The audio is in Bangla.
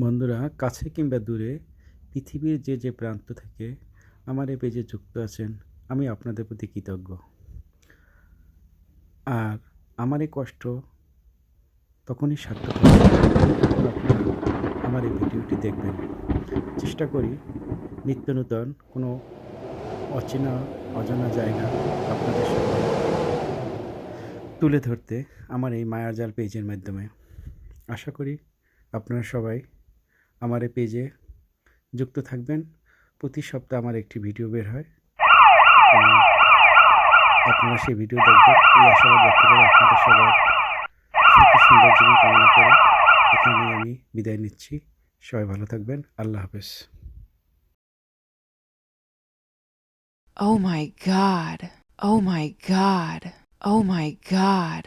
বন্ধুরা, কাছে কিংবা দূরে পৃথিবীর যে প্রান্ত থেকে আমার এই পেজে যুক্ত আছেন, আমি আপনাদের প্রতি কৃতজ্ঞ। আর আমার এই কষ্ট তখনই সার্থক হবে যখন আপনারা আমার এই ভিডিওটি দেখবেন। চেষ্টা করি নিত্য নূতন কোনো অচেনা অজানা জায়গা আপনাদের সামনে তুলে ধরতে আমার এই মায়াজাল পেজের মাধ্যমে। আশা করি আপনারা সবাই আমার এই পেজে যুক্ত থাকবেন। প্রতি সপ্তাহে আমার একটি ভিডিও বের হয় এবং আপনারা সেই ভিডিও দেখবেন এই আশাবাদ ব্যক্ত করে আপনাদের সবার সুখী সুন্দর জীবন কামনা করে এখানেই আমি বিদায় নিচ্ছি। সবাই ভালো থাকবেন। আল্লাহ হাফেজ। Oh my God. Oh my God. Oh my God.